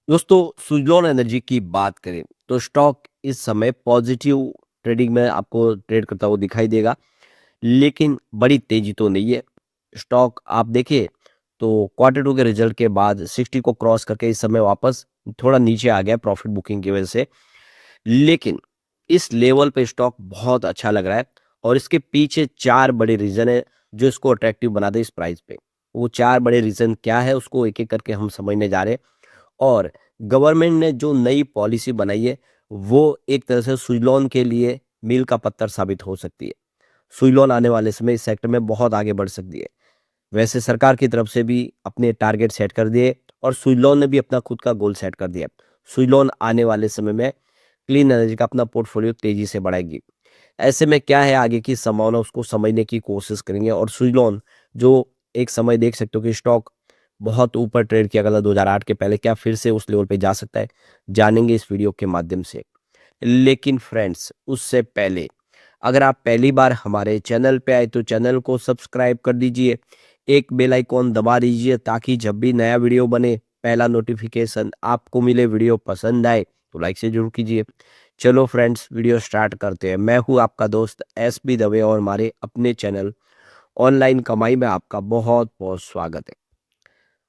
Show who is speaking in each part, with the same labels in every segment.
Speaker 1: दोस्तों, सुज़लॉन एनर्जी की बात करें तो स्टॉक इस समय पॉजिटिव ट्रेडिंग में आपको ट्रेड करता हुआ दिखाई देगा, लेकिन बड़ी तेजी तो नहीं है। स्टॉक आप देखिए तो क्वार्टर टू के रिजल्ट के बाद 60 को क्रॉस करके इस समय वापस थोड़ा नीचे आ गया प्रॉफिट बुकिंग की वजह से। लेकिन इस लेवल पे स्टॉक बहुत अच्छा लग रहा है और इसके पीछे चार बड़े रीजन है जो इसको अट्रैक्टिव बना दे इस प्राइस पे। वो चार बड़े रीजन क्या है उसको एक एक करके हम समझने जा रहे हैं। और गवर्नमेंट ने जो नई पॉलिसी बनाई है वो एक तरह से सुजलॉन के लिए मील का पत्थर साबित हो सकती है। सुजलॉन आने वाले समय इस सेक्टर में बहुत आगे बढ़ सकती है। वैसे सरकार की तरफ से भी अपने टारगेट सेट कर दिए और सुजलॉन ने भी अपना खुद का गोल सेट कर दिया। सुजलॉन आने वाले समय में क्लीन एनर्जी का अपना पोर्टफोलियो तेजी से बढ़ाएगी। ऐसे में क्या है आगे की संभावना उसको समझने की कोशिश करेंगे। और सुजलॉन जो एक समय देख सकते हो कि स्टॉक बहुत ऊपर ट्रेड किया गया था 2008 के पहले, क्या फिर से उस लेवल पे जा सकता है, जानेंगे इस वीडियो के माध्यम से। लेकिन फ्रेंड्स उससे पहले अगर आप पहली बार हमारे चैनल पे आए तो चैनल को सब्सक्राइब कर दीजिए, एक बेल आइकॉन दबा दीजिए ताकि जब भी नया वीडियो बने पहला नोटिफिकेशन आपको मिले। वीडियो पसंद आए तो लाइक से जरूर कीजिए। चलो फ्रेंड्स वीडियो स्टार्ट करते हैं। मैं हूँ आपका दोस्त एस बी दवे और हमारे अपने चैनल ऑनलाइन कमाई में आपका बहुत बहुत स्वागत है।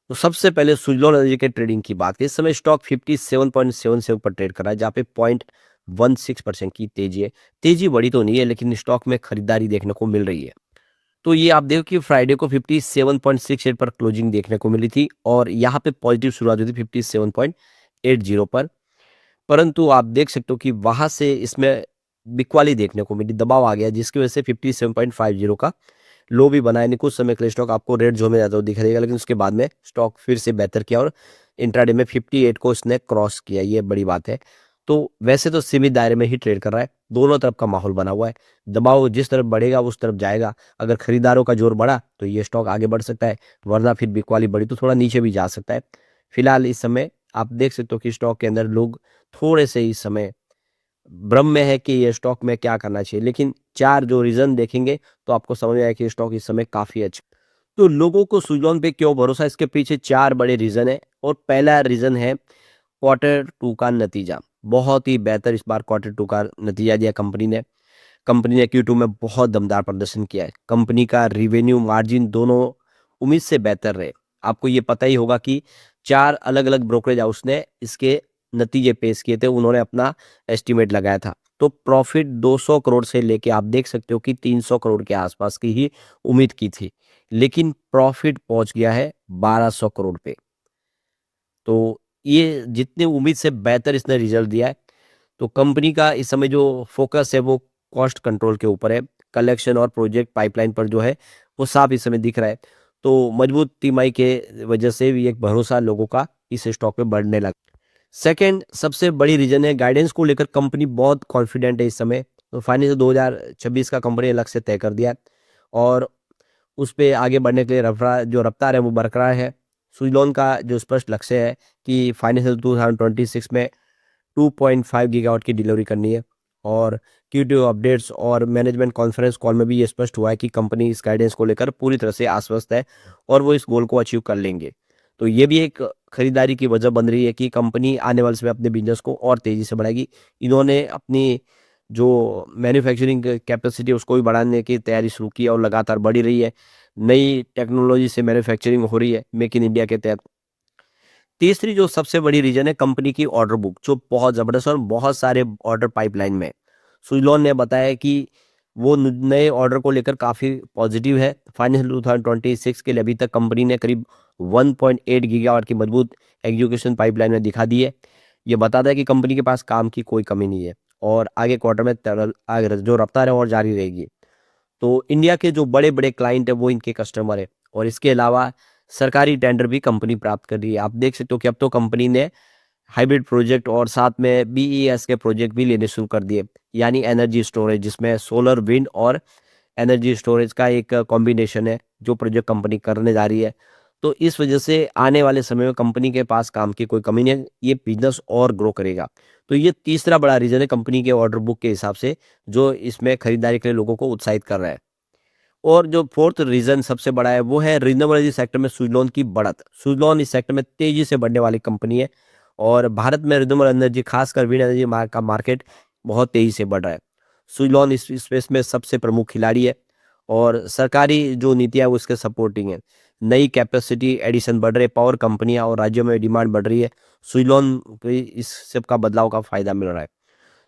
Speaker 1: तो सबसे पहले सुजलॉन एनर्जी के ट्रेडिंग की बात करें, इस समय स्टॉक 57.77 पर ट्रेड कर रहा है जहाँ पे 0.16% की तेजी है। तेजी बड़ी तो नहीं है लेकिन स्टॉक में खरीदारी देखने को मिल रही है। तो ये आप देखो कि फ्राइडे को 57.68 पर क्लोजिंग देखने को मिली थी और यहाँ पे पॉजिटिव शुरुआत हुई थी 57.80 पर। परंतु आप देख सकते हो कि वहां से इसमें बिकवाली देखने को मिली, दबाव आ गया जिसकी वजह से 57.50 का लो भी बनाया। नहीं कुछ समय के लिए स्टॉक आपको रेड जोन में जाता हुआ दिखाई देगा, लेकिन उसके बाद में स्टॉक फिर से बेहतर किया और इंट्राडे में 58 को इसने क्रॉस किया, ये बड़ी बात है। तो वैसे तो सीमित दायरे में ही ट्रेड कर रहा है, दोनों तरफ का माहौल बना हुआ है। दबाव जिस तरफ बढ़ेगा उस तरफ जाएगा। अगर खरीदारों का जोर बढ़ा तो ये स्टॉक आगे बढ़ सकता है, वरना फिर बिकवाली बढ़ी तो थोड़ा नीचे भी जा सकता है। फिलहाल इस समय आप देख सकते हो कि स्टॉक के अंदर लोग थोड़े से इस समय भ्रम में है कि ये स्टॉक में क्या करना चाहिए, लेकिन चार जो रीजन देखेंगे तो आपको समझ में आएगा कि स्टॉक इस समय काफी अच्छा। तो लोगों को सुजलॉन पे क्यों भरोसा, इसके पीछे चार बड़े रीजन है। और पहला रीजन है क्वार्टर टू का नतीजा। बहुत ही बेहतर इस बार क्वार्टर टू का नतीजा दिया कंपनी ने। कंपनी ने Q2 में बहुत दमदार प्रदर्शन किया है। कंपनी का रिवेन्यू मार्जिन दोनों उम्मीद से बेहतर रहे। आपको ये पता ही होगा कि चार अलग अलग ब्रोकरेज हाउस ने इसके नतीजे पेश किए थे, उन्होंने अपना एस्टिमेट लगाया था। तो प्रॉफिट 200 करोड़ से लेके आप देख सकते हो कि 300 करोड़ के आसपास की ही उम्मीद की थी, लेकिन प्रॉफिट पहुंच गया है 1200 करोड़ पे। तो ये जितनी उम्मीद से बेहतर इसने रिजल्ट दिया है। तो कंपनी का इस समय जो फोकस है वो कॉस्ट कंट्रोल के ऊपर है। कलेक्शन और प्रोजेक्ट पाइपलाइन पर जो है वो साफ इस समय दिख रहा है। तो मजबूत तिमाही के वजह से भी एक भरोसा लोगों का इस स्टॉक पे बढ़ने लगा। सेकंड सबसे बड़ी रीजन है गाइडेंस को लेकर कंपनी बहुत कॉन्फिडेंट है इस समय। तो फाइनेंस 2026 का कंपनी ने लक्ष्य तय कर दिया है और उस पे आगे बढ़ने के लिए रफ्तार है वो बरकरार है। सुजलॉन का जो स्पष्ट लक्ष्य है कि फाइनेंशियल 2026 में 2.5 गीगावाट की डिलीवरी करनी है। और Q2 अपडेट्स और मैनेजमेंट कॉन्फ्रेंस कॉल में भी ये स्पष्ट हुआ है कि कंपनी इस गाइडेंस को लेकर पूरी तरह से आश्वस्त है और वो इस गोल को अचीव कर लेंगे। तो ये भी एक खरीदारी की वजह बन रही है कि कंपनी आने वाले समय अपने बिजनेस को और तेजी से बढ़ाएगी। इन्होंने अपनी जो मैन्युफैक्चरिंग कैपेसिटी उसको भी बढ़ाने की तैयारी शुरू की है और लगातार बढ़ी रही है। नई टेक्नोलॉजी से मैन्युफैक्चरिंग हो रही है मेक इन इंडिया के तहत। तीसरी जो सबसे बड़ी रीजन है कंपनी की ऑर्डर बुक जो बहुत जबरदस्त और बहुत सारे ऑर्डर पाइपलाइन में। सुजलॉन ने बताया कि वो नए ऑर्डर को लेकर काफी पॉजिटिव है। फाइनेंशियल 2026 के लिए अभी तक कंपनी ने करीब 1.8 गीगावाट की मजबूत एग्जीक्यूशन पाइपलाइन में दिखा दी है। ये बताता है कि कंपनी के पास काम की कोई कमी नहीं है और आगे क्वार्टर में आगे जो रफ्तार है और जारी रहेगी। तो इंडिया के जो बड़े बड़े क्लाइंट है वो इनके कस्टमर है और इसके अलावा सरकारी टेंडर भी कंपनी प्राप्त कर रही है। आप देख सकते हो कि अब तो कंपनी ने हाइब्रिड प्रोजेक्ट और साथ में बीईएस के प्रोजेक्ट भी लेने शुरू कर दिए, यानी एनर्जी स्टोरेज जिसमें सोलर विंड और एनर्जी स्टोरेज का एक कॉम्बिनेशन है जो प्रोजेक्ट कंपनी करने जा रही है। तो इस वजह से आने वाले समय में कंपनी के पास काम की कोई कमी नहीं है, ये बिजनेस और ग्रो करेगा। तो ये तीसरा बड़ा रीजन है कंपनी के ऑर्डर बुक के हिसाब से जो इसमें खरीदारी के लिए लोगों को उत्साहित कर रहा है। और जो फोर्थ रीजन सबसे बड़ा है वो है रिन्यूएबल एनर्जी सेक्टर में सुजलॉन की बढ़त। सुजलॉन इस सेक्टर में तेजी से बढ़ने वाली कंपनी है और भारत में रिन्यूएबल एनर्जी खासकर विंड एनर्जी का मार्केट बहुत तेजी से बढ़ रहा है। सुजलॉन इस स्पेस में सबसे प्रमुख खिलाड़ी है और सरकारी जो नीतियां वो इसके सपोर्टिंग है। नई कैपेसिटी एडिशन बढ़ रहे, पावर कंपनियां और राज्यों में डिमांड बढ़ रही है। सुजलॉन को इस सब का बदलाव का फायदा मिल रहा है।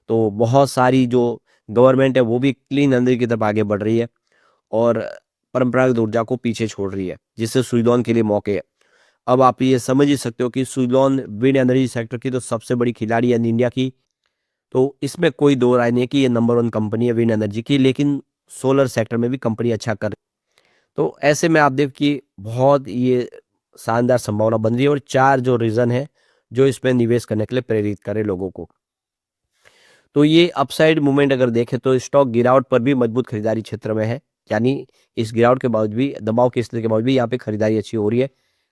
Speaker 1: तो बहुत सारी जो गवर्नमेंट है वो भी क्लीन एनर्जी की तरफ आगे बढ़ रही है और परंपरागत ऊर्जा को पीछे छोड़ रही है, जिससे सुजलॉन के लिए मौके है। अब आप ये समझ ही सकते हो कि सुजलॉन विंड एनर्जी सेक्टर की तो सबसे बड़ी खिलाड़ी है इंडिया की। तो इसमें कोई दो राय नहीं है कि ये नंबर वन कंपनी है विंड एनर्जी की, लेकिन सोलर सेक्टर में भी कंपनी अच्छा कर रही है। तो ऐसे में आप देख कि बहुत ये शानदार संभावना बन रही है और 4 जो रीजन है जो इसमें निवेश करने के लिए प्रेरित करे लोगों को। तो ये अपसाइड मूवमेंट अगर देखें तो स्टॉक गिरावट पर भी मजबूत खरीदारी क्षेत्र में है। यानी इस गिरावट के बावजूद भी, दबाव की स्थिति के बावजूद भी यहाँ पे खरीदारी अच्छी हो रही है।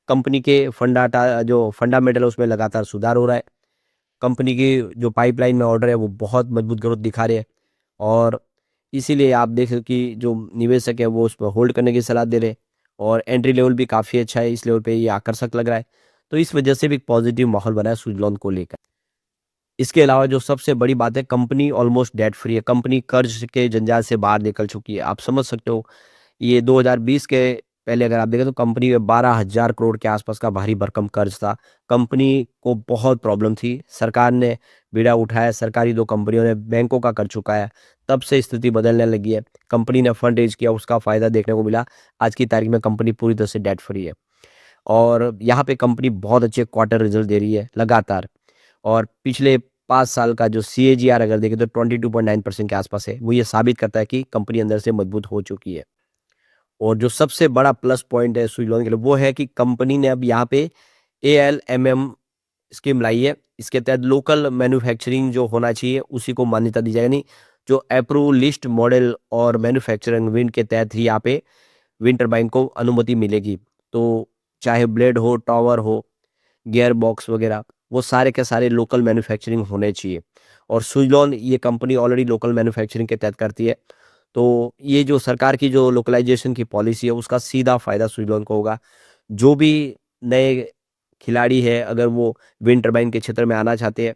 Speaker 1: कंपनी के जो फंडामेंटल है उसमें लगातार सुधार हो रहा है। कंपनी की जो पाइपलाइन में ऑर्डर है वो बहुत मजबूत ग्रोथ दिखा रहे हैं और इसीलिए आप देख सकते कि जो निवेशक है वो उस पर होल्ड करने की सलाह दे रहे हैं और एंट्री लेवल भी काफ़ी अच्छा है, इस लेवल पे ये आकर्षक लग रहा है। तो इस वजह से भी एक पॉजिटिव माहौल बना है सुजलॉन को लेकर। इसके अलावा जो सबसे बड़ी बात है, कंपनी ऑलमोस्ट डेट फ्री है। कंपनी कर्ज के जंजाल से बाहर निकल चुकी है। आप समझ सकते हो ये 2020 के पहले अगर आप देखें तो कंपनी में 12,000 करोड़ के आसपास का भारी भरकम कर्ज था। कंपनी को बहुत प्रॉब्लम थी। सरकार ने बीड़ा उठाया, सरकारी 2 कंपनियों ने बैंकों का कर चुकाया। तब से स्थिति बदलने लगी है। कंपनी ने फंड रेज किया, उसका फायदा देखने को मिला। आज की तारीख में कंपनी पूरी तरह से डेट फ्री है और यहाँ पे कंपनी बहुत अच्छे क्वार्टर रिजल्ट दे रही है लगातार। और पिछले 5 साल का जो सीएजीआर अगर देखें तो 22.9% के आसपास है। वो ये साबित करता है कि कंपनी अंदर से मजबूत हो चुकी है। और जो सबसे बड़ा प्लस पॉइंट है सुजलॉन के लिए वो है कि कंपनी ने अब यहाँ पे एएलएमएम स्कीम लाई है। इसके तहत लोकल मैन्युफैक्चरिंग जो होना चाहिए उसी को मान्यता दी जाएगी। नहीं, जो अप्रूव लिस्ट मॉडल और मैन्युफैक्चरिंग विंड के तहत ही यहाँ पे विंड टरबाइन को अनुमति मिलेगी। तो चाहे ब्लेड हो, टावर हो, गियर बॉक्स वगैरह, वो सारे के सारे लोकल मैन्युफैक्चरिंग होने चाहिए और सुजलॉन ये कंपनी ऑलरेडी लोकल मैन्युफैक्चरिंग के तहत करती है। तो ये जो सरकार की जो लोकलाइजेशन की पॉलिसी है उसका सीधा फायदा सुजलॉन को होगा। जो भी नए खिलाड़ी है अगर वो विंड टरबाइन के क्षेत्र में आना चाहते हैं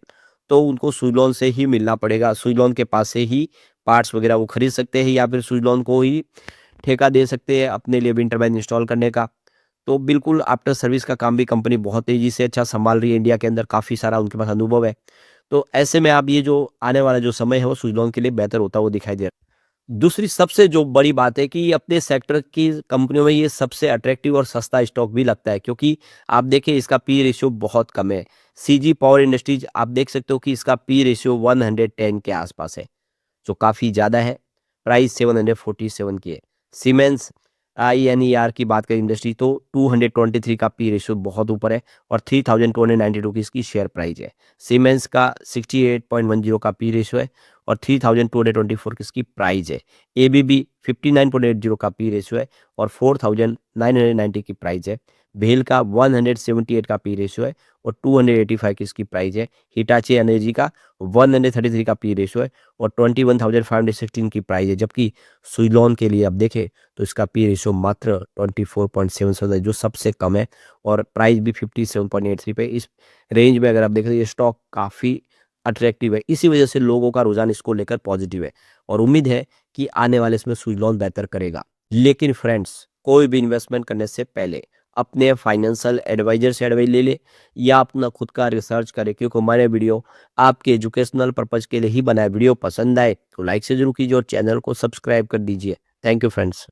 Speaker 1: तो उनको सुजलॉन से ही मिलना पड़ेगा। सुजलॉन के पास से ही पार्ट्स वगैरह वो खरीद सकते हैं या फिर सुजलॉन को ही ठेका दे सकते हैं अपने लिए विंड टरबाइन इंस्टॉल करने का। तो बिल्कुल आफ्टर सर्विस का काम भी कंपनी बहुत तेजी से अच्छा संभाल रही है। इंडिया के अंदर काफ़ी सारा उनके पास अनुभव है। तो ऐसे में आप ये जो आने वाला जो समय है वो सुजलॉन के लिए बेहतर होता हुआ दिखाई दे रहा है। दूसरी सबसे जो बड़ी बात है कि अपने सेक्टर की कंपनियों में ये सबसे अट्रैक्टिव और सस्ता स्टॉक भी लगता है, क्योंकि आप देखिए इसका पी रेशियो बहुत कम है। सीजी पावर इंडस्ट्रीज आप देख सकते हो कि इसका पी रेशियो 110 के आसपास है, जो काफ़ी ज़्यादा है। प्राइस 747 की है। सीमेंस INER की बात करें इंडस्ट्री तो 223 का पी रेशियो बहुत ऊपर है और 3,292 की इसकी शेयर प्राइस है। सीमेंस का 68.10 का पी रेशियो है और 3,224 की इसकी प्राइस है। ABB 59.80 का पी रेशियो है और 4,990 की प्राइस है। भेल का 178 का पी रेशियो है और 285 की इसकी प्राइस है। हिटाची एनर्जी का 133 का पी रेशियो है और 21,516 की प्राइस है। जबकि सुइलॉन के लिए अब देखें तो इसका पी रेशियो मात्र 24.77 है, जो सबसे कम है और प्राइस भी 57.83 पे। इस रेंज में अगर आप देखें तो ये स्टॉक काफ़ी अट्रैक्टिव है। इसी वजह से लोगों का रुझान इसको लेकर पॉजिटिव है और उम्मीद है कि आने वाले इसमें सुइलॉन बेहतर करेगा। लेकिन फ्रेंड्स, कोई भी इन्वेस्टमेंट करने से पहले अपने फाइनेंशियल एडवाइजर से एडवाइस ले ले या अपना खुद का रिसर्च करे, क्योंकि हमारे वीडियो आपके एजुकेशनल पर्पज के लिए ही बनाए। वीडियो पसंद आए तो लाइक से जरूर कीजिए और चैनल को सब्सक्राइब कर दीजिए। Thank you friends.